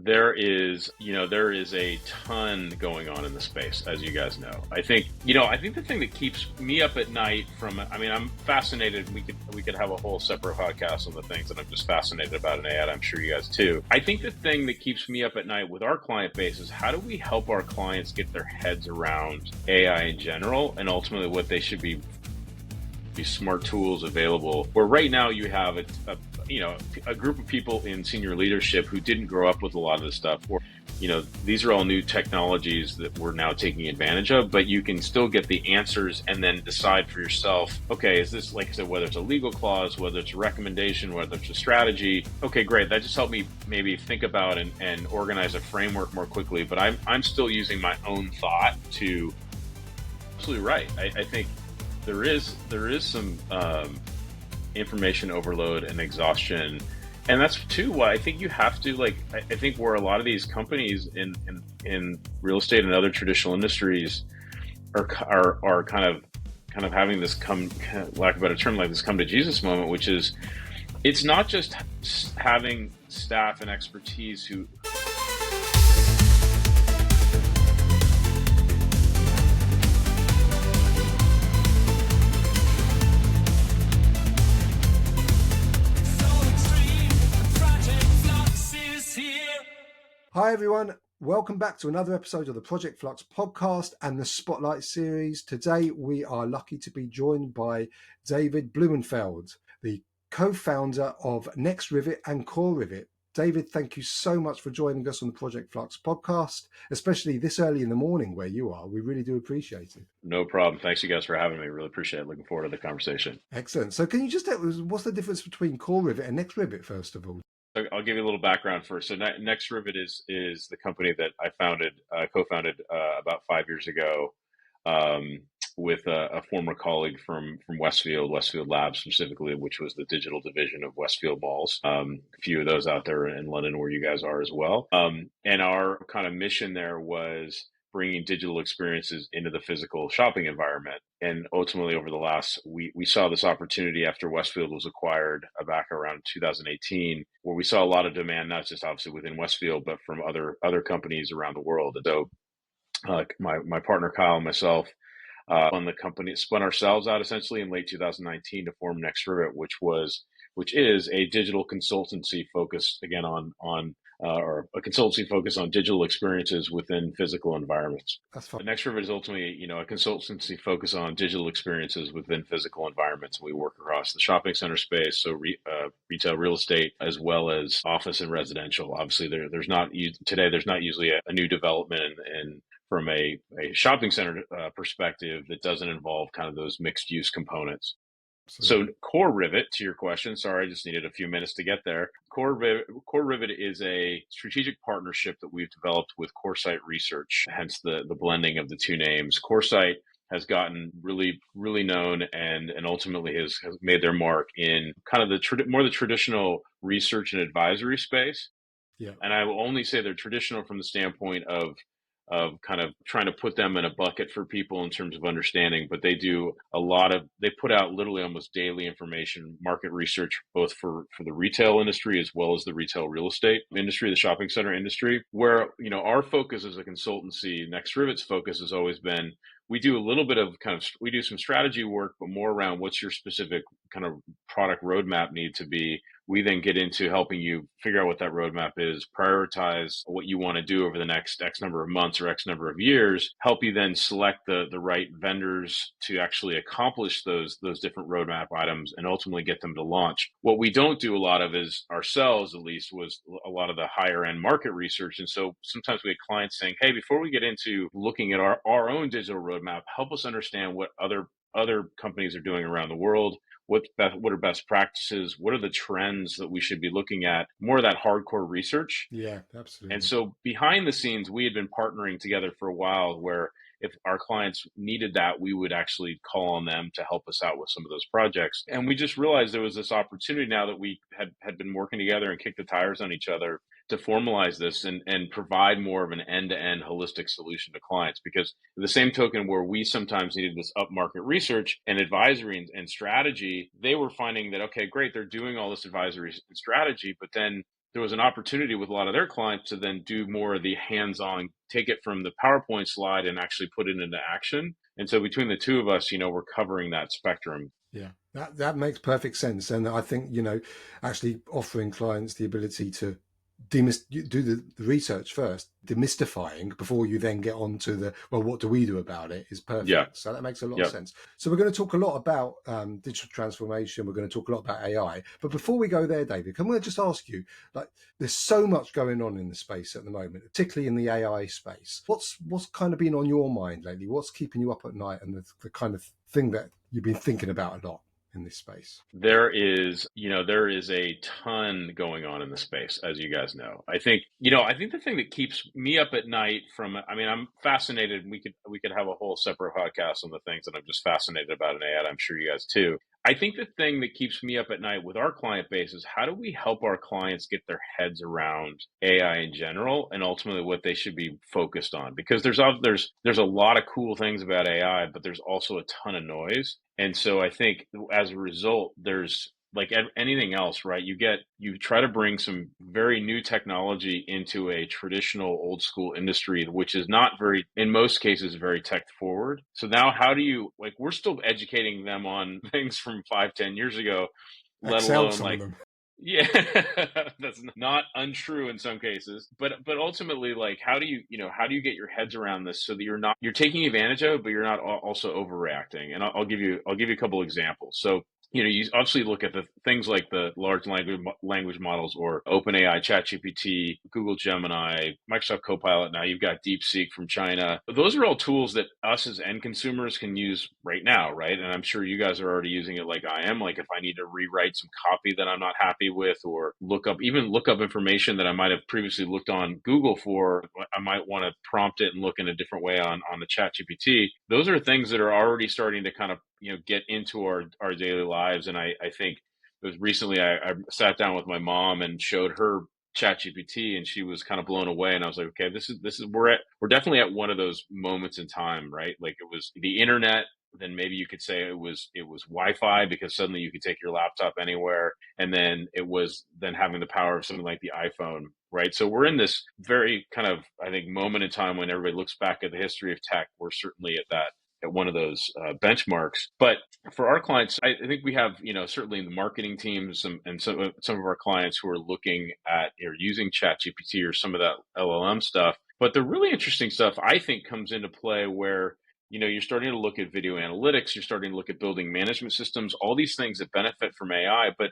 there is a ton going on in the space, as you guys know. I think the thing that keeps me up at night I'm fascinated. We could have a whole separate podcast on the things that I'm just fascinated about in AI. I'm sure you guys too. I think the thing that keeps me up at night with our client base is how do we help our clients get their heads around AI in general and ultimately what they should be smart tools available, where right now you have a group of people in senior leadership who didn't grow up with a lot of this stuff, or these are all new technologies that we're now taking advantage of, but you can still get the answers and then decide for yourself, okay, is this, like I said, whether it's a legal clause, whether it's a recommendation, whether it's a strategy, okay, great, that just helped me maybe think about and organize a framework more quickly, but I'm still using my own thought to absolutely right. I think there is some information overload and exhaustion, and that's too why I think you have to I think where a lot of these companies in real estate and other traditional industries are kind of having this lack of a better term, like this come to Jesus moment, which is it's not just having staff and expertise who Hi everyone, welcome back to another episode of the Project Flux podcast and the Spotlight series. Today we are lucky to be joined by David Blumenfeld, the co-founder of Rivet and Core Rivet. David, thank you so much for joining us on the Project Flux podcast, especially this early in the morning where you are. We really do appreciate it. No problem. Thanks you guys for having me. Really appreciate it. Looking forward to the conversation. Excellent. So can you just tell us what's the difference between Core Rivet and Rivet first of all? I'll give you a little background first. So Rivet is the company that I co-founded about 5 years ago with a former colleague from Westfield Labs specifically, which was the digital division of Westfield Malls. A few of those out there in London where you guys are as well. And our kind of mission there was bringing digital experiences into the physical shopping environment. And ultimately over the last, we saw this opportunity after Westfield was acquired back around 2018, where we saw a lot of demand, not just obviously within Westfield, but from other companies around the world. And so my partner, Kyle, and myself, spun ourselves out essentially in late 2019 to form Rivet, which is a digital consultancy focused again or a consultancy focus on digital experiences within physical environments. That's fine. Rivet is ultimately, a consultancy focus on digital experiences within physical environments. We work across the shopping center space, so retail real estate, as well as office and residential. Obviously, there's not usually a new development and from a shopping center perspective that doesn't involve kind of those mixed use components. So Core Rivet, to your question, sorry, I just needed a few minutes to get there. Core Rivet is a strategic partnership that we've developed with CoreSite Research, hence the blending of the two names. CoreSite has gotten really, really known and ultimately has made their mark in kind of the traditional research and advisory space. Yeah. And I will only say they're traditional from the standpoint of kind of trying to put them in a bucket for people in terms of understanding, but they put out literally almost daily information, market research, both for the retail industry as well as the retail real estate industry, the shopping center industry, where, our focus as a consultancy, Rivet's focus has always been, we do a little bit of we do some strategy work, but more around what's your specific kind of product roadmap need to be. We then get into helping you figure out what that roadmap is, prioritize what you want to do over the next X number of months or X number of years, help you then select the right vendors to actually accomplish those different roadmap items and ultimately get them to launch. What we don't do a lot of is ourselves, at least, was a lot of the higher end market research. And so sometimes we had clients saying, hey, before we get into looking at our own digital roadmap, help us understand what other companies are doing around the world. What are best practices? What are the trends that we should be looking at? More of that hardcore research. Yeah, absolutely. And so behind the scenes, we had been partnering together for a while where if our clients needed that, we would actually call on them to help us out with some of those projects. And we just realized there was this opportunity now that we had been working together and kicked the tires on each other to formalize this and provide more of an end-to-end holistic solution to clients. Because the same token where we sometimes needed this upmarket research and advisory and strategy, they were finding that, okay, great, they're doing all this advisory and strategy, but then there was an opportunity with a lot of their clients to then do more of the hands-on, take it from the PowerPoint slide and actually put it into action. And so between the two of us, we're covering that spectrum. Yeah, that makes perfect sense, and I think actually offering clients the ability to do the research first, demystifying before you then get on to the well, what do we do about it is Yeah. perfect. So that makes a lot of Yep. sense. So we're going to talk a lot about digital transformation. We're going to talk a lot about AI, but before we go there, David, can we just ask you, like, there's so much going on in the space at the moment, particularly in the AI space. What's kind of been on your mind lately? What's keeping you up at night, and the kind of thing that you've been thinking about a lot in this space? There is a ton going on in the space, as you guys know. I think the thing that keeps me up at night I'm fascinated, and we could have a whole separate podcast on the things that I'm just fascinated about in AI. I'm sure you guys too. I think the thing that keeps me up at night with our client base is how do we help our clients get their heads around AI in general and ultimately what they should be focused on? Because there's a lot of cool things about AI, but there's also a ton of noise. And so I think as a result, there's like anything else, right? You try to bring some very new technology into a traditional old school industry, which is not very, in most cases, very tech forward. So now how do you, like, we're still educating them on things from 5, 10 years ago, let Excel, alone some of like, them. yeah, that's not untrue in some cases, but ultimately, like, how do you get your heads around this so that you're taking advantage of it, but you're not also overreacting? And I'll give you a couple examples. So you obviously look at the things like the large language models or OpenAI, ChatGPT, Google Gemini, Microsoft Copilot. Now you've got DeepSeek from China. Those are all tools that us as end consumers can use right now, right? And I'm sure you guys are already using it like I am. Like if I need to rewrite some copy that I'm not happy with, or look up information that I might have previously looked on Google for, I might want to prompt it and look in a different way on the ChatGPT. Those are things that are already starting to kind of get into our daily lives. And I think it was recently I sat down with my mom and showed her ChatGPT, and she was kind of blown away. And I was like, okay, this is we're definitely at one of those moments in time, right? Like it was the internet. Then maybe you could say it was Wi-Fi, because suddenly you could take your laptop anywhere, and then it was then having the power of something like the iPhone, right? So we're in this very kind of, I think, moment in time when everybody looks back at the history of tech. We're certainly at one of those benchmarks. But for our clients, I think we have, certainly in the marketing teams, some of our clients who are looking at or using ChatGPT or some of that LLM stuff. But the really interesting stuff, I think, comes into play where you're starting to look at video analytics, you're starting to look at building management systems, all these things that benefit from AI. But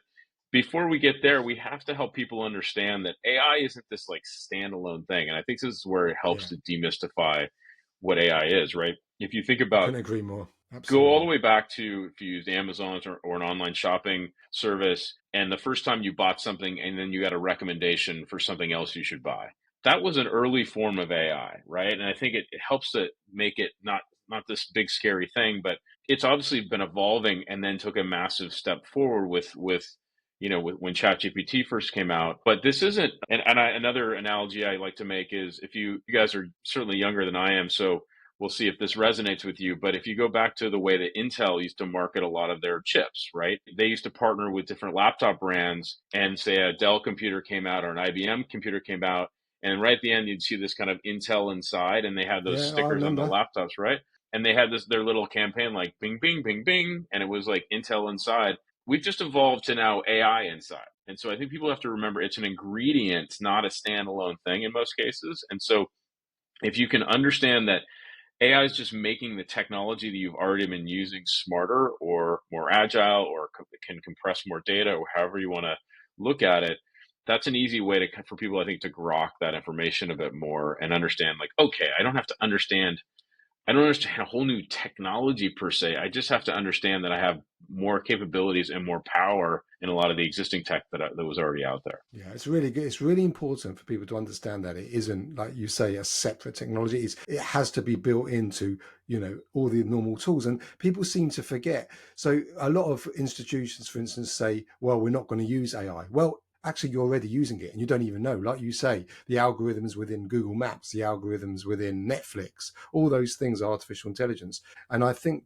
before we get there, we have to help people understand that AI isn't this like standalone thing. And I think this is where it helps Yeah, to demystify what AI is, right? If you think I about, couldn't agree more. go all the Absolutely. way back to if you used Amazon or an online shopping service, and the first time you bought something and then you got a recommendation for something else you should buy. That was an early form of AI, right? And I think it helps to make it not this big scary thing, but it's obviously been evolving and then took a massive step forward with when ChatGPT first came out. But this isn't, another analogy I like to make is, if you guys are certainly younger than I am, so we'll see if this resonates with you. But if you go back to the way that Intel used to market a lot of their chips, right? They used to partner with different laptop brands, and say a Dell computer came out or an IBM computer came out, and right at the end you'd see this kind of Intel inside, and they had those Yeah, I stickers on the remember. laptops, right? And they had their little campaign like bing bing bing bing, and it was like Intel inside. We've just evolved to now AI inside. And so I think people have to remember it's an ingredient, not a standalone thing in most cases. And so if you can understand that AI is just making the technology that you've already been using smarter or more agile, or can compress more data, or however you want to look at it, that's an easy way for people, I think, to grok that information a bit more and understand, like, okay, I don't understand a whole new technology per se. I just have to understand that I have more capabilities and more power in a lot of the existing tech that was already out there. Yeah, it's really good. It's really important for people to understand that it isn't, like you say, a separate technology. It has to be built into, all the normal tools. And people seem to forget. So a lot of institutions, for instance, say, well, we're not going to use AI. Well, actually, you're already using it and you don't even know. Like you say, the algorithms within Google Maps, the algorithms within Netflix, all those things are artificial intelligence. And I think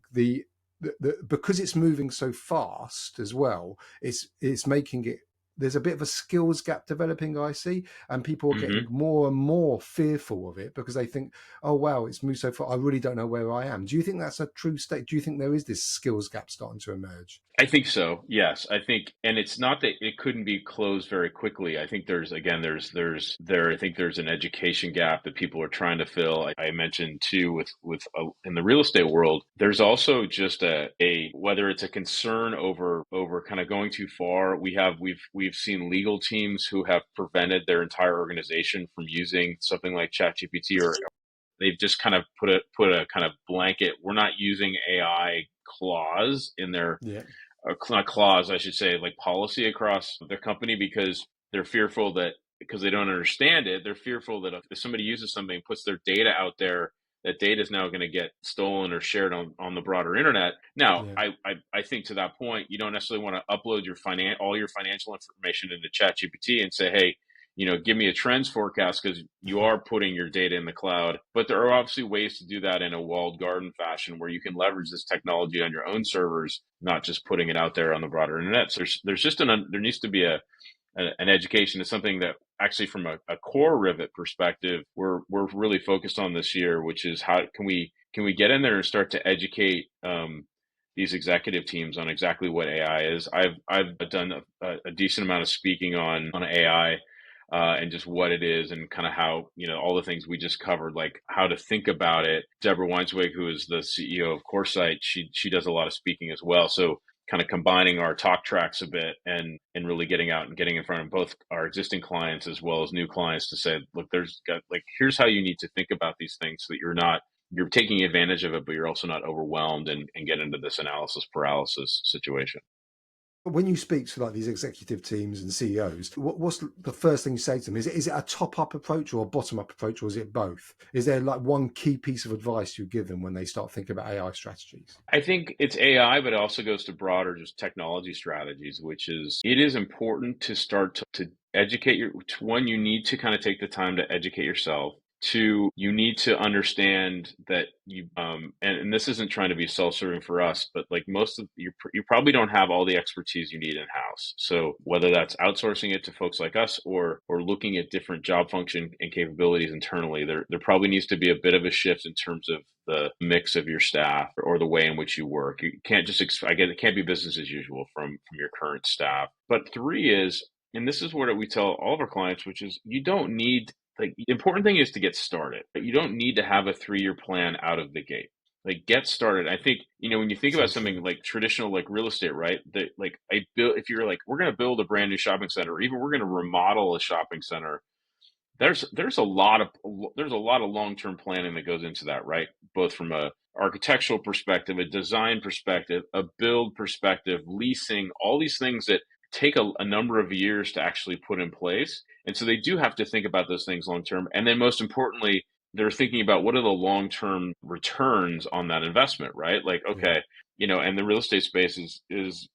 because it's moving so fast as well, it's making it there's a bit of a skills gap developing, I see, and people are getting Hmm. more and more fearful of it because they think, oh wow, it's moved so far, I really don't know where I am. Do you think that's a true state? Do you think there is this skills gap starting to emerge? I think so. Yes, I think, and it's not that it couldn't be closed very quickly. I think there's again, I think there's an education gap that people are trying to fill. I mentioned too in the real estate world, there's also just a whether it's a concern over kind of going too far. We've seen legal teams who have prevented their entire organization from using something like ChatGPT, or they've just kind of put a kind of blanket, we're not using AI clause in their Yeah, not clause, I should say, like policy across their company, because they're fearful that, because they don't understand it, they're fearful that if somebody uses something, puts their data out there, that data is now going to get stolen or shared on the broader internet. Now, yeah. I think to that point, you don't necessarily want to upload all your financial information into ChatGPT and say, hey, give me a trends forecast, because you are putting your data in the cloud. But there are obviously ways to do that in a walled garden fashion where you can leverage this technology on your own servers, not just putting it out there on the broader internet. So there's just there needs to be an education. Is something that actually, from a core Rivet perspective, we're really focused on this year, which is how can we get in there and start to educate these executive teams on exactly what AI is. I've done a decent amount of speaking on AI, and just what it is, and kind of how, all the things we just covered, like how to think about it. Deborah Weinswig, who is the CEO of CoreSite, she does a lot of speaking as well. So kind of combining our talk tracks a bit, and really getting out and getting in front of both our existing clients as well as new clients to say, look, here's how you need to think about these things, so that you're taking advantage of it, but you're also not overwhelmed and get into this analysis paralysis situation. When you speak to like these executive teams and CEOs, what's the first thing you say to them? Is it a top up approach or a bottom up approach, or is it both? Is there like one key piece of advice you give them when they start thinking about AI strategies? I think it's AI, but it also goes to broader just technology strategies, which is, it is important to start to educate one, you need to kind of take the time to educate yourself. Two, you need to understand that and this isn't trying to be self-serving for us, but like most of you probably don't have all the expertise you need in house. So whether that's outsourcing it to folks like us, or looking at different job function and capabilities internally, there probably needs to be a bit of a shift in terms of the mix of your staff, or the way in which you work. You can't just I get it can't be business as usual from your current staff. But three is, and this is what we tell all of our clients, which is, you don't need, like, the important thing is to get started, but you don't need to have a 3-year plan out of the gate. Like, get started. I think, when you think So about true. something like traditional, like real estate, right? That, like, if you're like, we're going to build a brand new shopping center, or even we're going to remodel a shopping center, there's a lot of long-term planning that goes into that, right? Both from a architectural perspective, a design perspective, a build perspective, leasing, all these things that take a number of years to actually put in place. And so they do have to think about those things long term. And then, most importantly, they're thinking about what are the long-term returns on that investment, right? Like, Yeah. okay, and the real estate space is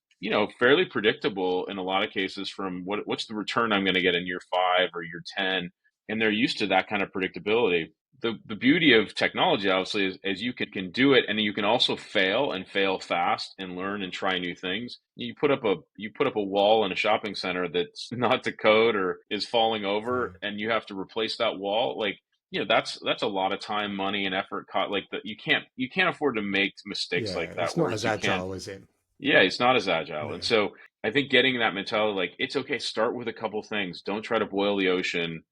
fairly predictable in a lot of cases, from what's the return I'm going to get in year 5 or year 10, and they're used to that kind of predictability. The beauty of technology, obviously, is you can do it, and you can also fail, and fail fast, and learn and try new things. You put up a wall in a shopping center that's not to code, or is falling Yeah. over, and you have to replace that wall. Like, that's a lot of time, money, and effort. Like, that you can't afford to make mistakes Yeah. like that. It's not Whereas as you can, agile, is it? yeah, it's not as agile. And Yeah. so I think getting that mentality, like, it's okay, start with a couple things. Don't try to boil the ocean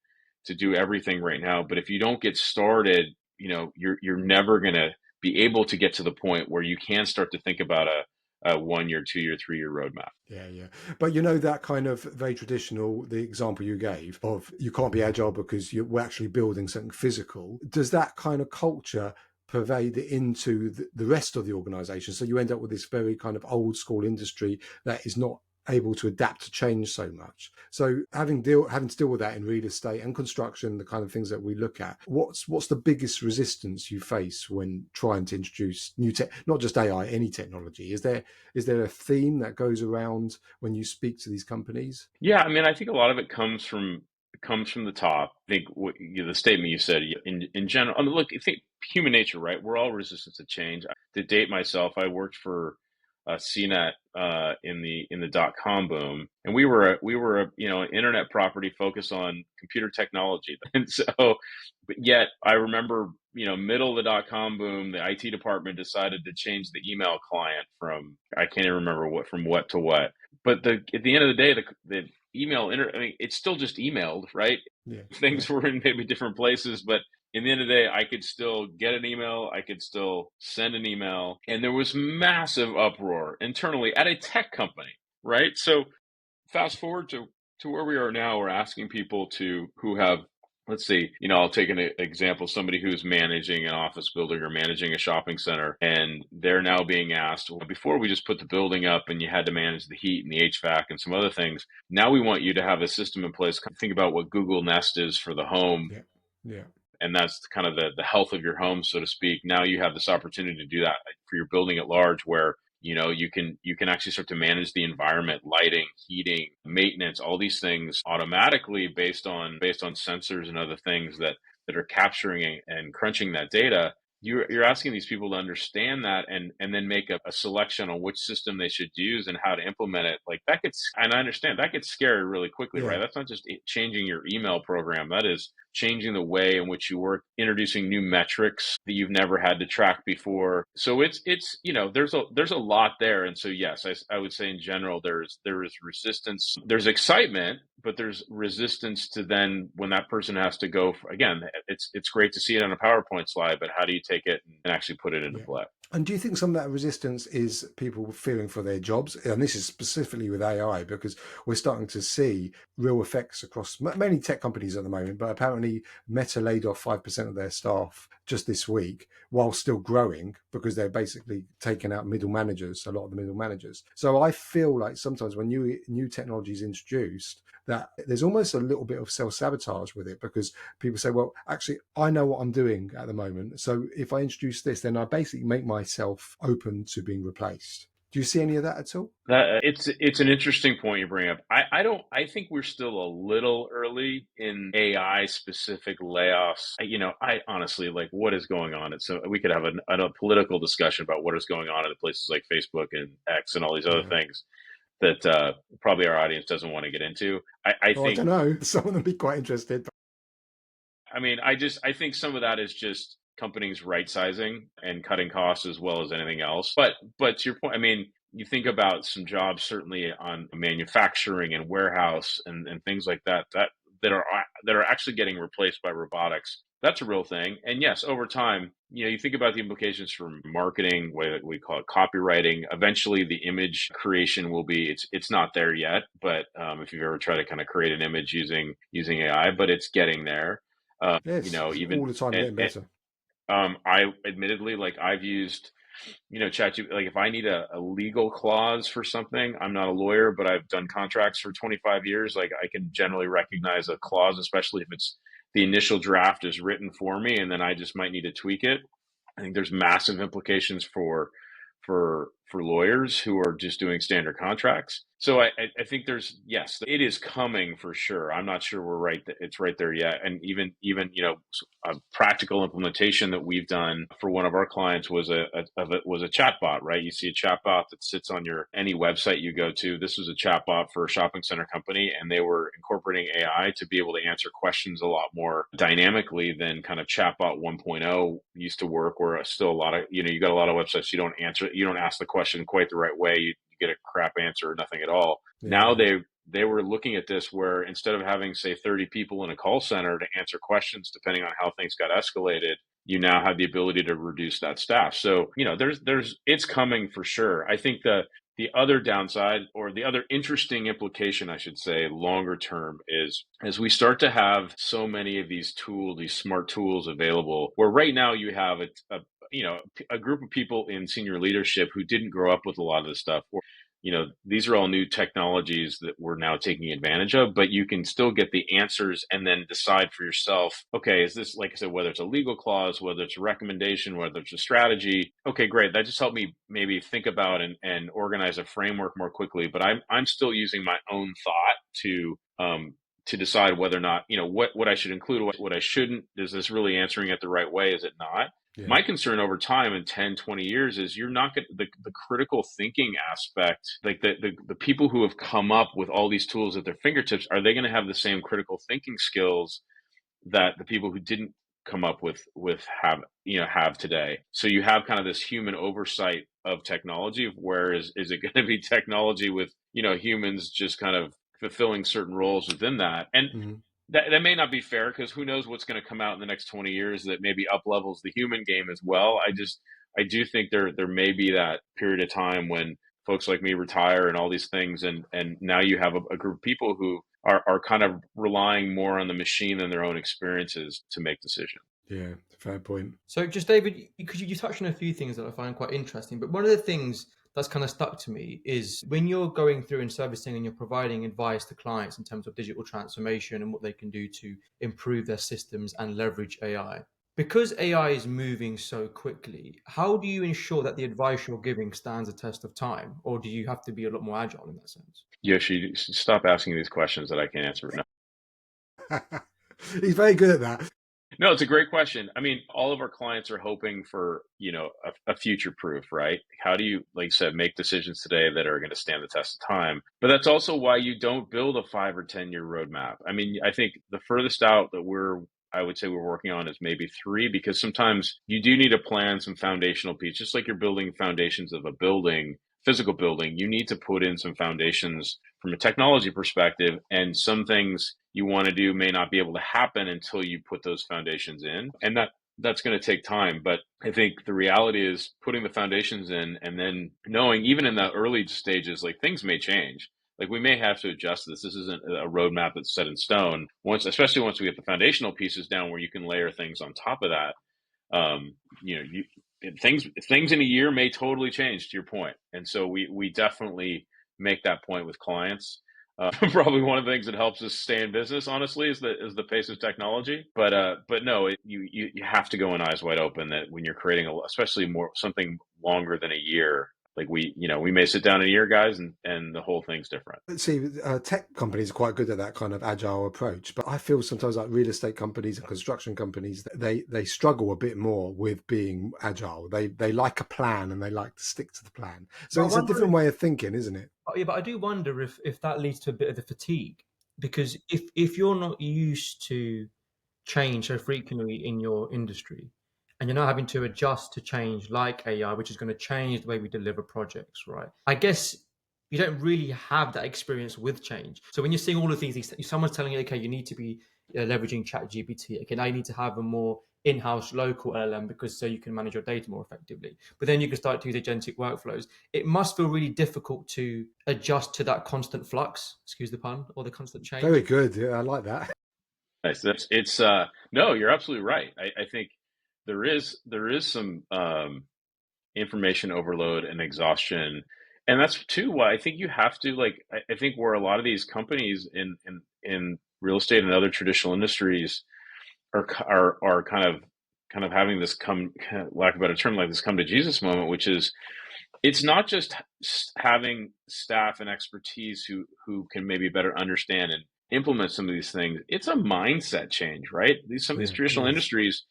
to do everything right now. But if you don't get started, you're never gonna be able to get to the point where you can start to think about a 1-year, 2-year, 3-year roadmap. Yeah, yeah. But that kind of very traditional, the example you gave of you can't be agile because we're actually building something physical. Does that kind of culture pervade it into the rest of the organization? So you end up with this very kind of old school industry that is not able to adapt to change so much. So having to deal with that in real estate and construction, the kind of things that we look at, what's the biggest resistance you face when trying to introduce new tech, not just AI, any technology? Is there a theme that goes around when you speak to these companies? Yeah, I mean, I think a lot of it comes from the top. I think the statement you said, in general. I mean, look, I think human nature, right? We're all resistant to change. To date myself, I worked for CNET in the .com boom, and we were a an internet property focused on computer technology, and so, but yet I remember middle of the .com boom, the IT department decided to change the email client from, I can't even remember what, from what to what, but at the end of the day, the I mean, it's still just emailed, right? Yeah. Yeah. Things were in maybe different places, but in the end of the day, I could still get an email, I could still send an email, and there was massive uproar internally at a tech company, right? So fast forward to where we are now, we're asking people who have, let's see, I'll take an example, somebody who's managing an office building or managing a shopping center, and they're now being asked, well, before we just put the building up and you had to manage the heat and the HVAC and some other things, now we want you to have a system in place. Think about what Google Nest is for the home, Yeah. Yeah. and that's kind of the health of your home, so to speak. Now you have this opportunity to do that for your building at large, where you can actually start to manage the environment, lighting, heating, maintenance, all these things automatically based on sensors and other things that are capturing and crunching that data. You're asking these people to understand that, and then make a selection on which system they should use and how to implement it. Like that gets, and I understand that gets scary really quickly, right? Yeah. That's not just changing your email program. That is changing the way in which you work, introducing new metrics that you've never had to track before. So it's there's a lot there. And so yes, I would say in general there is resistance, there's excitement, but there's resistance to then when that person has to go for, again, it's great to see it on a PowerPoint slide, but how do you take it and actually put it into Yeah. play? And do you think some of that resistance is people fearing for their jobs? And this is specifically with AI, because we're starting to see real effects across many tech companies at the moment. But apparently, Meta laid off 5% of their staff just this week while still growing, because they're basically taking out middle managers, a lot of the middle managers. So I feel like sometimes when new technology is introduced, that there's almost a little bit of self-sabotage with it, because people say, well, actually, I know what I'm doing at the moment. So if I introduce this, then I basically make myself open to being replaced. Do you see any of that at all? That it's an interesting point you bring up. I think we're still a little early in AI specific layoffs. I honestly, like, what is going on. So we could have a political discussion about what is going on at places like Facebook and X and all these other Yeah. things that probably our audience doesn't want to get into. I Oh, I think, don't know. Some of them be quite interested. I mean, I think some of that is just companies right sizing and cutting costs as well as anything else. But to your point, I mean, you think about some jobs certainly on manufacturing and warehouse and things like that are actually getting replaced by robotics. That's a real thing. And yes, over time, you think about the implications for marketing, what we call it copywriting. Eventually, the image creation will be, it's not there yet, but if you've ever tried to kind of create an image using AI, but it's getting there. Yes, it's all Even the time getting better. I admittedly, like, I've used, ChatGPT. Like, if I need a legal clause for something, I'm not a lawyer, but I've done contracts for 25 years. Like, I can generally recognize a clause, especially if it's the initial draft is written for me, and then I just might need to tweak it. I think there's massive implications for lawyers who are just doing standard contracts. So I think there's, yes, it is coming for sure. I'm not sure we're right. It's right there yet. And even a practical implementation that we've done for one of our clients was a chatbot. Right, you see a chatbot that sits on any website you go to. This was a chatbot for a shopping center company, and they were incorporating AI to be able to answer questions a lot more dynamically than kind of chatbot 1.0 used to work, where still a lot of, you got a lot of websites, you don't ask the question quite the right way, you get a crap answer or nothing at all. Now Yeah. they were looking at this, where instead of having, say, 30 people in a call center to answer questions depending on how things got escalated, you now have the ability to reduce that staff. So there's it's coming for sure. I think the other downside, or the other interesting implication, I should say, longer term, is as we start to have so many of these smart tools available, where right now you have a group of people in senior leadership who didn't grow up with a lot of this stuff, or these are all new technologies that we're now taking advantage of, but you can still get the answers and then decide for yourself, okay, is this, like I said, whether it's a legal clause, whether it's a recommendation, whether it's a strategy, okay, great. That just helped me maybe think about and organize a framework more quickly, but I'm still using my own thought to decide whether or not, what I should include, what I shouldn't. Is this really answering it the right way? Is it not? Yeah. My concern over time in 10, 20 years is you're not going to, the critical thinking aspect, like the people who have come up with all these tools at their fingertips, are they going to have the same critical thinking skills that the people who didn't come up with have today? So you have kind of this human oversight of technology. Where is it going to be technology with humans just kind of fulfilling certain roles within that? And Mhm. that may not be fair, because who knows what's going to come out in the next 20 years that maybe up levels the human game as well. I do think there may be that period of time when folks like me retire and all these things, and now you have a group of people who are kind of relying more on the machine than their own experiences to make decisions. Yeah, fair point. So, just David, because you touched on a few things that I find quite interesting, but one of the things that's kind of stuck to me is when you're going through and servicing and you're providing advice to clients in terms of digital transformation and what they can do to improve their systems and leverage AI. Because AI is moving so quickly, how do you ensure that the advice you're giving stands the test of time, or do you have to be a lot more agile in that sense? Yoshi, stop asking these questions that I can't answer. No. He's very good at that. No, it's a great question. I mean, all of our clients are hoping for, a future proof, right? How do you, like you said, make decisions today that are going to stand the test of time? But that's also why you don't build a 5 or 10 year roadmap. I mean, I think the furthest out that I would say we're working on is maybe 3, because sometimes you do need to plan some foundational pieces, just like you're building foundations of a building, physical building. You need to put in some foundations from a technology perspective, and some things you want to do may not be able to happen until you put those foundations in, and that's going to take time. But I think the reality is putting the foundations in, and then knowing, even in the early stages, like, things may change. Like, we may have to adjust this. This isn't a roadmap that's set in stone. Especially once we get the foundational pieces down, where you can layer things on top of that. um, things in a year may totally change, to your point. And so we definitely make that point with clients. Probably one of the things that helps us stay in business, honestly, is the pace of technology. But no, you have to go in eyes wide open, that when you're creating especially more something longer than a year, like we may sit down in a year, guys, and the whole thing's different. See, tech companies are quite good at that kind of agile approach, but I feel sometimes like real estate companies and construction companies, they struggle a bit more with being agile. They like a plan and they like to stick to the plan. So But I it's a wonder different way of thinking, isn't it? Yeah, but I do wonder if that leads to a bit of the fatigue, because if you're not used to change so frequently in your industry, and you're now having to adjust to change like AI, which is going to change the way we deliver projects, right? I guess you don't really have that experience with change. So when you're seeing all of these, someone's telling you, okay, you need to be leveraging Chat GPT. Okay, now you need to have a more in-house local LLM because so you can manage your data more effectively. But then you can start to use agentic workflows. It must feel really difficult to adjust to that constant flux, excuse the pun, or the constant Very change. good. Yeah, I like that. Nice. It's no, you're absolutely right. I think there is some information overload and exhaustion, and that's too why I think you have to, like, I think where a lot of these companies in real estate and other traditional industries are kind of having this lack of a better term, like this come to Jesus moment, which is, it's not just having staff and expertise who can maybe better understand and implement some of these things. It's a mindset change, right? Some of these Yeah, it traditional is. industries,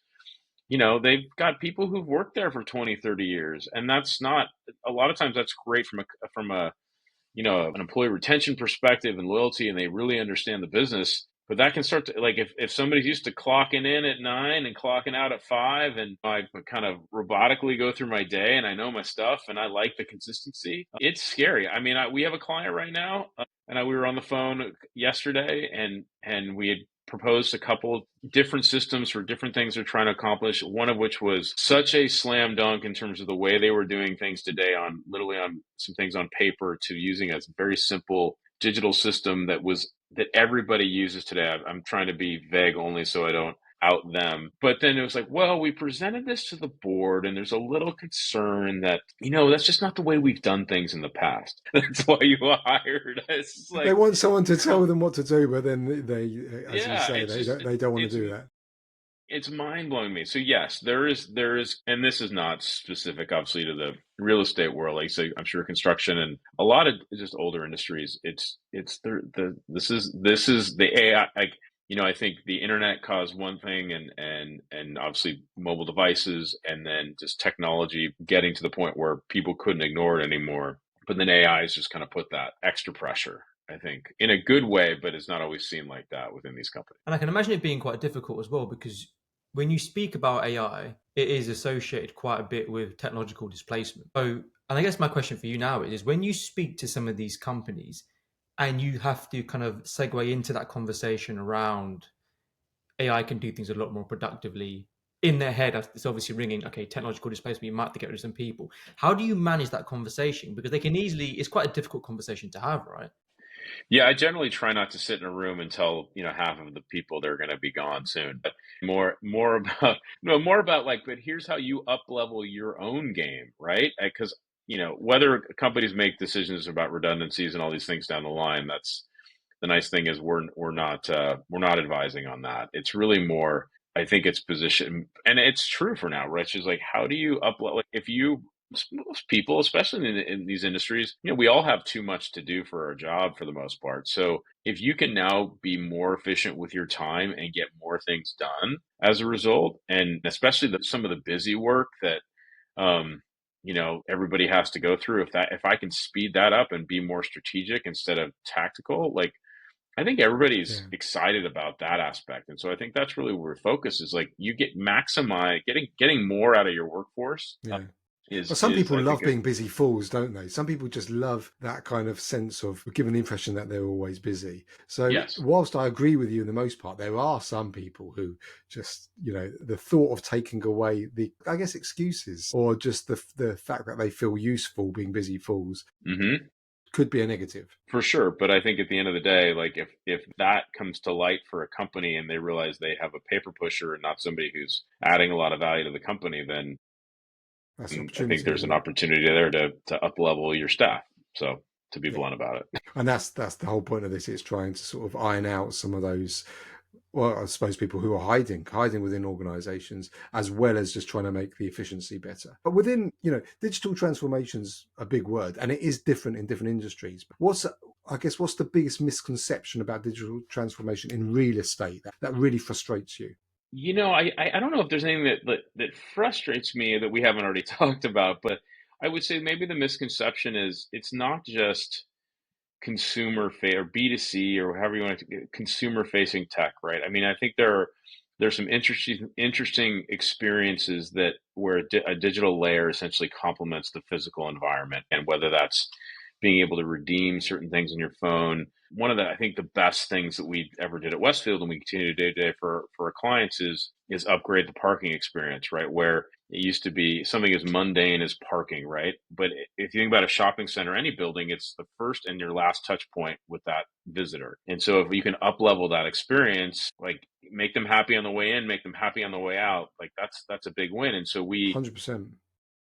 they've got people who've worked there for 20, 30 years, and that's not, a lot of times that's great from a an employee retention perspective and loyalty, and they really understand the business. But that can start to, like, if somebody's used to clocking in at 9 and clocking out at 5, and I kind of robotically go through my day and I know my stuff and I like the consistency, it's scary. I mean, we have a client right now, and we were on the phone yesterday, and we had proposed a couple different systems for different things they're trying to accomplish. One of which was such a slam dunk in terms of the way they were doing things today, on literally on some things on paper, to using a very simple digital system that everybody uses today. I'm trying to be vague only so I don't out them. But then it was like, well, we presented this to the board, and there's a little concern that, that's just not the way we've done things in the past. That's why you hired. It's just They like, want someone to tell them what to do, but then they, as you yeah, say, it's just, they don't want to it's do that. it's mind blowing to me. So yes, there is, and this is not specific, obviously, to the real estate world. Like, so I'm sure construction and a lot of just older industries. It's the this is the AI. Like, I think the internet caused one thing, and obviously mobile devices, and then just technology getting to the point where people couldn't ignore it anymore. But then AI has just kind of put that extra pressure, I think, in a good way, but it's not always seen like that within these companies. And I can imagine it being quite difficult as well, because when you speak about AI, it is associated quite a bit with technological displacement. So, and I guess my question for you now is when you speak to some of these companies and you have to kind of segue into that conversation around AI can do things a lot more productively in their head, it's obviously ringing, okay, technological displacement, you might have to get rid of some people. How do you manage that conversation? Because they can easily, it's quite a difficult conversation to have, right? Yeah, I generally try not to sit in a room and tell, half of the people they're going to be gone soon. But more about no, more about like, but here's how you up level your own game, right? Because whether companies make decisions about redundancies and all these things down the line, that's the nice thing is we're not advising on that. It's really more, I think it's position, and it's true for now, Rich, is like, how do you upload, like, if you, most people, especially in these industries, we all have too much to do for our job for the most part. So if you can now be more efficient with your time and get more things done as a result, and especially some of the busy work that everybody has to go through, if I can speed that up and be more strategic instead of tactical, like, I think everybody's Yeah, excited about that aspect. And so I think that's really where focus is, like, you getting more out of your workforce, yeah. Well, some is people I think love being busy fools, don't they? Some people just love that kind of sense of giving the impression that they're always busy. So, yes. whilst I agree with you in the most part, there are some people who just, the thought of taking away the, I guess, excuses or just the fact that they feel useful being busy fools Hmm. could be a negative. For sure. But I think at the end of the day, like, if that comes to light for a company and they realize they have a paper pusher and not somebody who's adding a lot of value to the company, then That's an I think opportunity, there's isn't an it? opportunity there to up level your staff. So, to be Yeah. blunt about it. And that's the whole point of this. It's trying to sort of iron out some of those, well, I suppose people who are hiding within organizations, as well as just trying to make the efficiency better. But within, digital transformation's a big word, and it is different in different industries. What's the biggest misconception about digital transformation in real estate that really frustrates you? I don't know if there's anything that frustrates me that we haven't already talked about, but I would say maybe the misconception is it's not just or B2C or however you want to consumer facing tech, right? I mean, I think there's some interesting experiences that where a digital layer essentially complements the physical environment, and whether that's being able to redeem certain things on your phone. One of the, I think, the best things that we ever did at Westfield, and we continue to do today for our clients, is upgrade the parking experience, right? Where it used to be something as mundane as parking, right? But if you think about a shopping center, any building, it's the first and your last touch point with that visitor. And so if you can up level that experience, like, make them happy on the way in, make them happy on the way out, like, that's a big win. And so we 100%.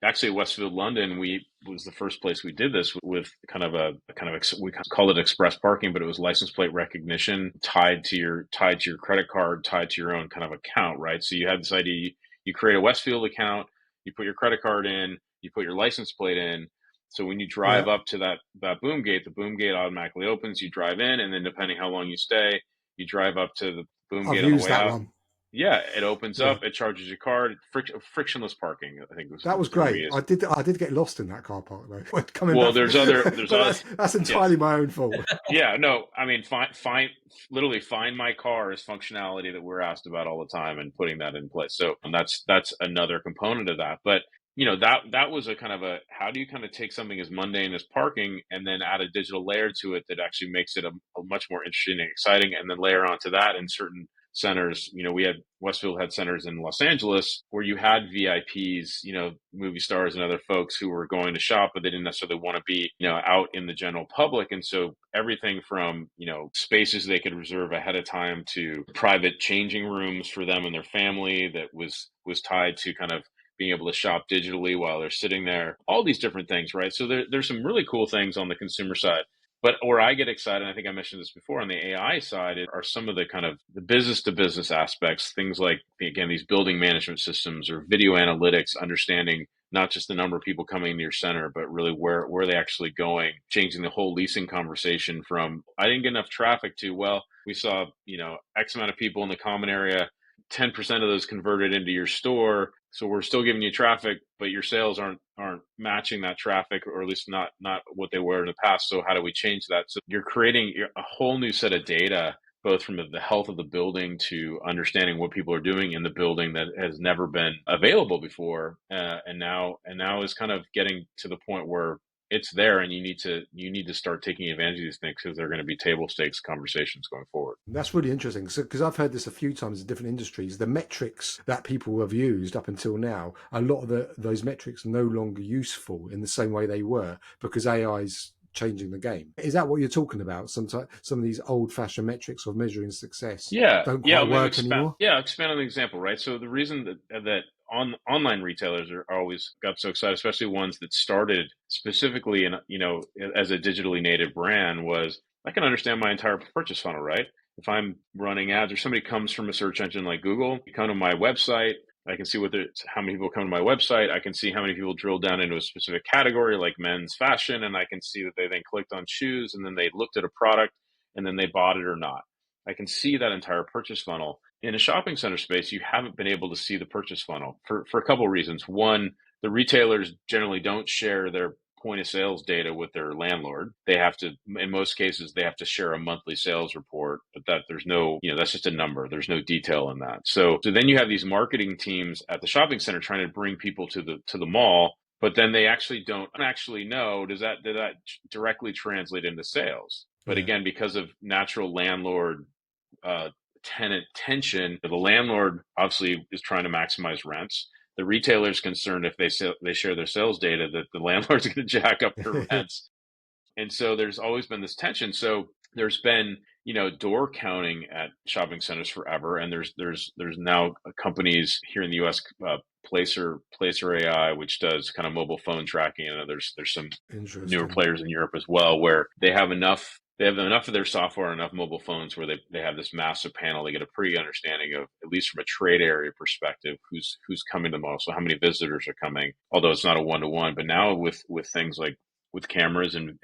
actually, Westfield London, we was the first place we did this with we called it express parking, but it was license plate recognition tied to your credit card, tied to your own kind of account, right? So you had this idea, you create a Westfield account, you put your credit card in, you put your license plate in. So when you drive Yeah, up to that boom gate, the boom gate automatically opens, you drive in, and then depending how long you stay, you drive up to the boom I've gate on the used way that out. one. Yeah, it opens Yeah. up, it charges your card, frictionless parking, I think was That the was term we great. used. I did get lost in that car park though, when coming Well, back from, there's but other, that's yes, entirely my own fault. yeah, no, I mean, literally find my car is functionality that we're asked about all the time, and putting that in place. So that's another component of that. But that was a kind of a, how do you kind of take something as mundane as parking and then add a digital layer to it that actually makes it a much more interesting and exciting, and then layer onto that in certain centers. We had Westfield had centers in Los Angeles where you had VIPs, movie stars and other folks who were going to shop, but they didn't necessarily want to be, out in the general public. And so everything from, spaces they could reserve ahead of time to private changing rooms for them and their family that was tied to kind of being able to shop digitally while they're sitting there, all these different things, right? So there's some really cool things on the consumer side. But where I get excited, I think I mentioned this before, on the AI side are some of the kind of the business to business aspects, things like, again, these building management systems or video analytics, understanding not just the number of people coming into your center, but really where they actually going, changing the whole leasing conversation from I didn't get enough traffic to, well, we saw, X amount of people in the common area, 10% of those converted into your store. So we're still giving you traffic, but your sales aren't matching that traffic, or at least not what they were in the past. So how do we change that? So you're creating a whole new set of data, both from the health of the building to understanding what people are doing in the building that has never been available before, and now is kind of getting to the point where it's there, and you need to start taking advantage of these things because they're going to be table stakes conversations going forward. That's really interesting. So, because I've heard this a few times in different industries, the metrics that people have used up until now, a lot of those metrics are no longer useful in the same way they were because AI is changing the game. Is that what you're talking about? Sometimes some of these old-fashioned metrics of measuring success Yeah, don't yeah. quite Maybe work expand. anymore. Yeah, expand on the example, right? So the reason that online retailers are always got so excited, especially ones that started specifically in as a digitally native brand, was I can understand my entire purchase funnel, right? If I'm running ads or somebody comes from a search engine like Google, you come to my website. I can see how many people come to my website. I can see how many people drill down into a specific category like men's fashion, and I can see that they then clicked on shoes and then they looked at a product and then they bought it or not. I can see that entire purchase funnel. In a shopping center space, you haven't been able to see the purchase funnel for a couple of reasons. One, the retailers generally don't share their point of sales data with their landlord. They have to, in most cases, they have to share a monthly sales report, but there's no, that's just a number. There's no detail in that. So then you have these marketing teams at the shopping center trying to bring people to the mall, but then they actually don't actually know, did that directly translate into sales? But Yeah. again, because of natural landlord uh, tenant tension, the landlord obviously is trying to maximize rents. The retailer is concerned if they share their sales data that the landlord's going to jack up their rents, and so there's always been this tension. So there's been door counting at shopping centers forever, and there's now companies here in the U.S. Placer AI, which does kind of mobile phone tracking, and there's some newer Interesting. players in Europe as well, where they have enough of their software, enough mobile phones where they have this massive panel. They get a pretty understanding of, at least from a trade area perspective, who's coming to the mall. So how many visitors are coming, although it's not a one-to-one. But now with things like with cameras and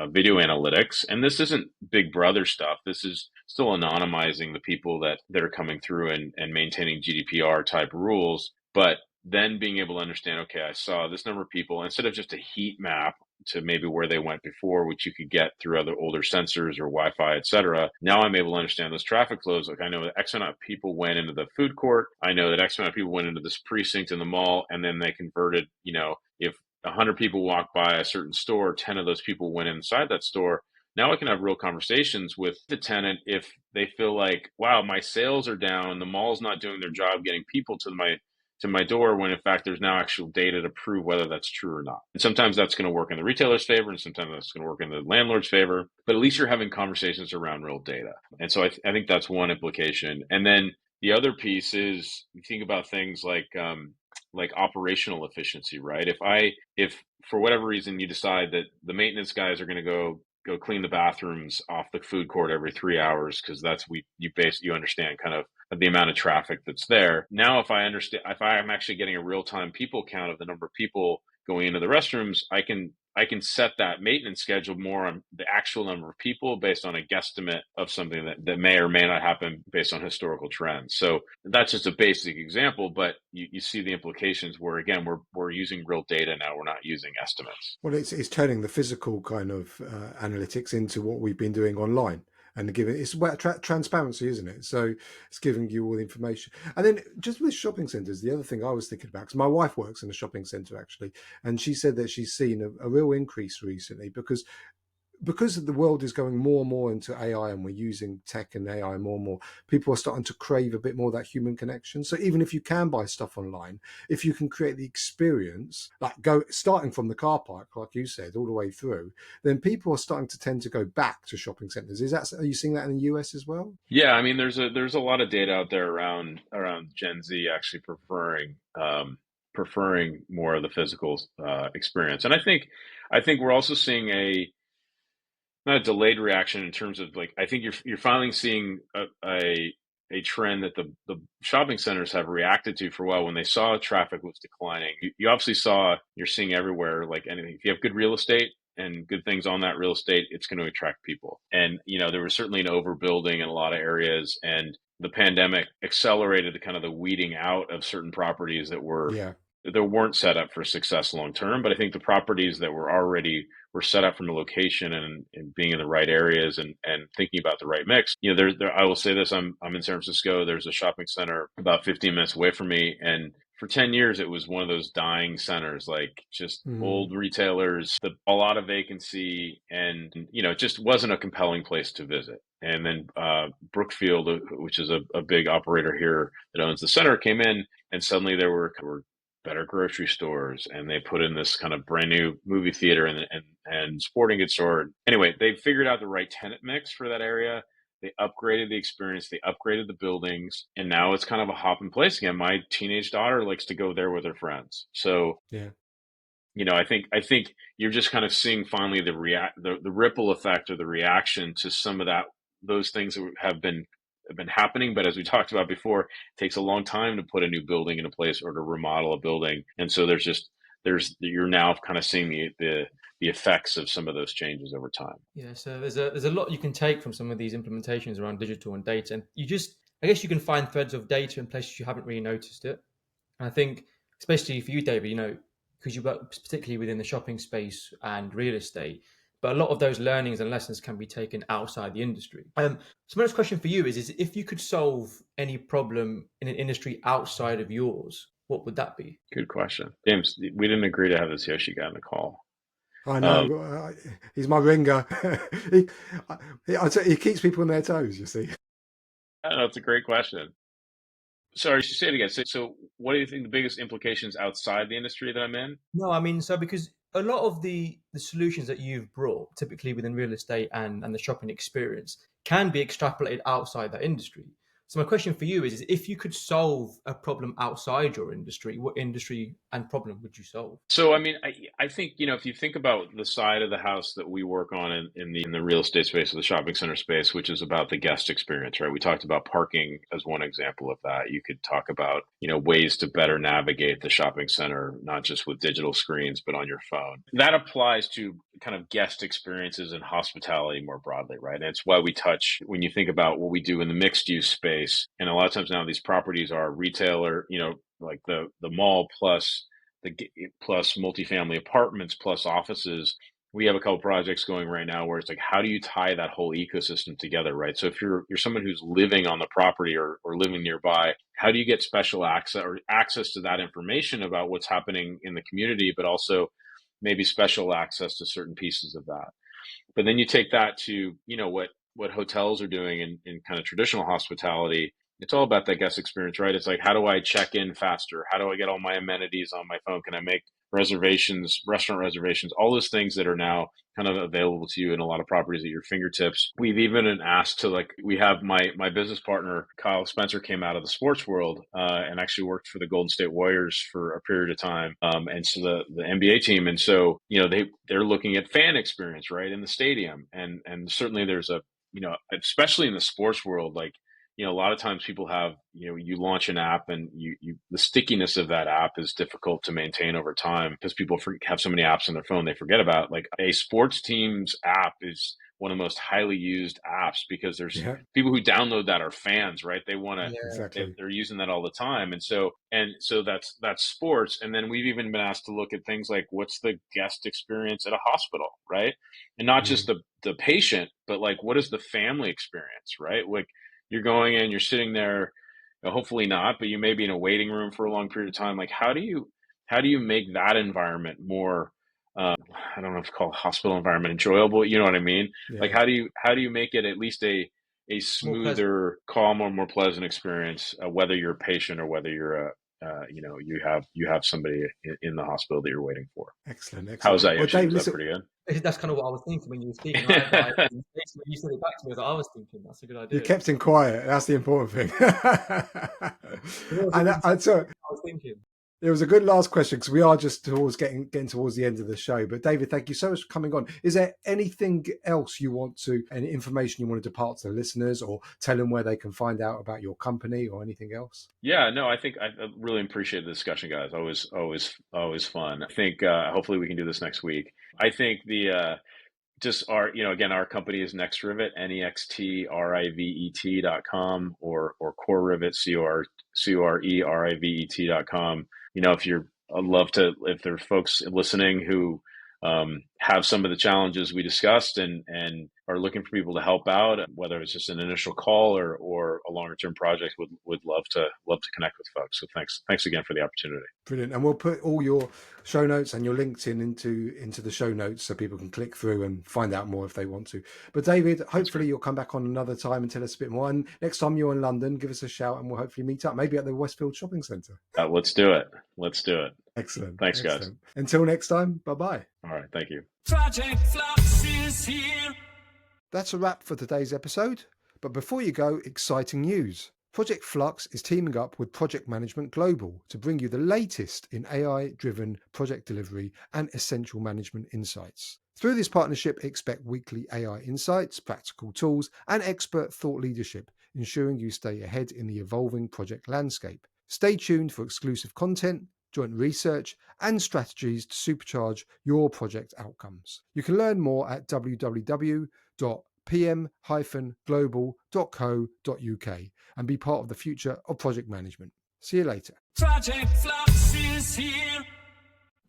video analytics, and this isn't big brother stuff. This is still anonymizing the people that are coming through and maintaining GDPR type rules. But then being able to understand, okay, I saw this number of people, instead of just a heat map to maybe where they went before, which you could get through other older sensors or Wi-Fi, et cetera. Now I'm able to understand those traffic flows. Like I know that X amount of people went into the food court. I know that X amount of people went into this precinct in the mall, and then they converted, if 100 people walked by a certain store, 10 of those people went inside that store. Now I can have real conversations with the tenant if they feel like, wow, my sales are down, the mall's not doing their job getting people to my door, when in fact there's now actual data to prove whether that's true or not. And sometimes that's going to work in the retailer's favor, and sometimes that's going to work in the landlord's favor. But at least you're having conversations around real data. And so I think that's one implication. And then the other piece is you think about things like operational efficiency, right? If for whatever reason you decide that the maintenance guys are going to go clean the bathrooms off the food court every 3 hours because you understand kind of the amount of traffic that's there. Now, if I'm actually getting a real time people count of the number of people going into the restrooms, I can set that maintenance schedule more on the actual number of people based on a guesstimate of something that may or may not happen based on historical trends. So that's just a basic example, but you see the implications where, again, we're using real data now. We're not using estimates. Well, it's turning the physical kind of analytics into what we've been doing online, and giving it's about transparency, isn't it? So it's giving you all the information. And then just with shopping centres, the other thing I was thinking about, because my wife works in a shopping centre actually, and she said that she's seen a real increase recently because the world is going more and more into AI, and we're using tech and AI more and more, people are starting to crave a bit more of that human connection. So even if you can buy stuff online, if you can create the experience, like go starting from the car park, like you said, all the way through, then people are starting to tend to go back to shopping centers. Are you seeing that in the US as well? Yeah, I mean, there's a lot of data out there around Gen Z actually preferring more of the physical experience, and I think we're also seeing not a delayed reaction in terms of like, I think you're finally seeing a trend that the shopping centers have reacted to for a while when they saw traffic was declining. You obviously saw, you're seeing everywhere, like anything, if you have good real estate and good things on that real estate, it's going to attract people. And, there was certainly an overbuilding in a lot of areas, and the pandemic accelerated the kind of the weeding out of certain properties that weren't set up for success long term. But I think the properties that were set up from a location and being in the right areas and thinking about the right mix. I will say this: I'm in San Francisco. There's a shopping center about 15 minutes away from me, and for 10 years it was one of those dying centers, like just old retailers, a lot of vacancy, and it just wasn't a compelling place to visit. And then Brookfield, which is a big operator here that owns the center, came in, and suddenly there were better grocery stores, and they put in this kind of brand new movie theater and sporting goods store. Anyway, they figured out the right tenant mix for that area. They upgraded the experience, they upgraded the buildings, and now it's kind of a hop in place again. My teenage daughter likes to go there with her friends. So yeah, I think you're just kind of seeing finally the ripple effect or the reaction to some of those things that have been happening. But as we talked about before, it takes a long time to put a new building in a place or to remodel a building. And so you're now kind of seeing the effects of some of those changes over time. Yeah, so there's a lot you can take from some of these implementations around digital and data, and I guess you can find threads of data in places you haven't really noticed it. And I think, especially for you, David, because you work particularly within the shopping space and real estate, but a lot of those learnings and lessons can be taken outside the industry. So my next question for you is if you could solve any problem in an industry outside of yours, what would that be? Good question. James, we didn't agree to have this Yoshi guy on the call. I know. He's my ringer. he keeps people on their toes, you see. That's a great question. Sorry, say it again. So what do you think the biggest implications outside the industry that I'm in? No, I mean, so because a lot of the solutions that you've brought, typically within real estate and the shopping experience, can be extrapolated outside that industry. So my question for you is if you could solve a problem outside your industry, what industry and problem would you solve? So, I mean, I think, if you think about the side of the house that we work on in the real estate space or the shopping center space, which is about the guest experience, right? We talked about parking as one example of that. You could talk about, ways to better navigate the shopping center, not just with digital screens, but on your phone. That applies to kind of guest experiences and hospitality more broadly, right? And it's why we touch, when you think about what we do in the mixed use space, and a lot of times now these properties are retailer, like the mall plus multifamily apartments plus offices. We have a couple projects going right now where it's like, how do you tie that whole ecosystem together, right? So if you're someone who's living on the property or living nearby, how do you get special access to that information about what's happening in the community, but also maybe special access to certain pieces of that? But then you take that to, what hotels are doing in kind of traditional hospitality. It's all about that guest experience, right? It's like, how do I check in faster? How do I get all my amenities on my phone? Can I make reservations, restaurant reservations, all those things that are now kind of available to you in a lot of properties at your fingertips. We've even been asked to, we have my business partner, Kyle Spencer, came out of the sports world and actually worked for the Golden State Warriors for a period of time. And so the NBA team. And so, they're looking at fan experience, right, in the stadium. And certainly there's especially in the sports world, a lot of times people have, you launch an app and the stickiness of that app is difficult to maintain over time because people have so many apps on their phone they forget about. Like a sports team's app is one of the most highly used apps because there's people who download that are fans, right? They want to, exactly. they're using that all the time. And so that's sports. And then we've even been asked to look at things like what's the guest experience at a hospital, right? And not just the patient, but what is the family experience, right? You're going in, you're sitting there, hopefully not, but you may be in a waiting room for a long period of time. How do you make that environment more, I don't know if to call it hospital environment enjoyable, you know what I mean? Yeah. How do you make it at least a smoother, calmer, more pleasant experience, whether you're a patient or whether you're you have somebody in the hospital that you're waiting for. Excellent. How's that? Well, Dave, is that pretty good? That's kind of what I was thinking when you were speaking. When you said it back to me, I was thinking that's a good idea. You kept him quiet. That's the important thing. I was thinking. It was a good last question because we are just getting towards the end of the show. But David, thank you so much for coming on. Is there anything else you want to, any information you want to depart to the listeners, or tell them where they can find out about your company or anything else? Yeah, no, I think I really appreciate the discussion, guys. Always fun. I think hopefully we can do this next week. I think the just our, again, our company is Next Rivet, NEXTRIVET.com, or Core Rivet, CORERIVET.com. If I'd love to, if there are folks listening who have some of the challenges we discussed and are looking for people to help out, whether it's just an initial call or a longer term project, would love to connect with folks. So thanks again for the opportunity. Brilliant. And we'll put all your show notes and your LinkedIn into the show notes so people can click through and find out more if they want to. But David, hopefully you'll come back on another time and tell us a bit more. And next time you're in London, give us a shout and we'll hopefully meet up, maybe at the Westfield Shopping Centre. Let's do it. Excellent. Thanks, Excellent. guys. Until next time, bye-bye. All right. Thank you. Project Flux is here. That's a wrap for today's episode. But before you go, exciting news. Project Flux is teaming up with Project Management Global to bring you the latest in AI-driven project delivery and essential management insights. Through this partnership, expect weekly AI insights, practical tools, and expert thought leadership, ensuring you stay ahead in the evolving project landscape. Stay tuned for exclusive content, joint research, and strategies to supercharge your project outcomes. You can learn more at www.pm-global.co.uk and be part of the future of project management. See you later. Project Flux is here.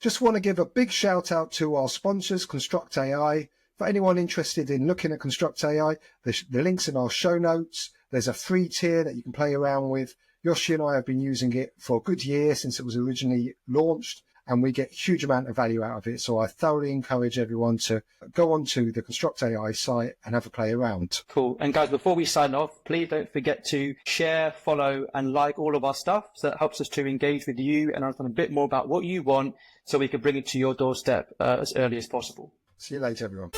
Just want to give a big shout out to our sponsors, Construct AI. For anyone interested in looking at Construct AI, the link's in our show notes. There's a free tier that you can play around with. Yoshi and I have been using it for a good year since it was originally launched, and we get a huge amount of value out of it. So I thoroughly encourage everyone to go onto the Construct AI site and have a play around. Cool. And guys, before we sign off, please don't forget to share, follow, and like all of our stuff. So that helps us to engage with you and understand a bit more about what you want so we can bring it to your doorstep as early as possible. See you later, everyone.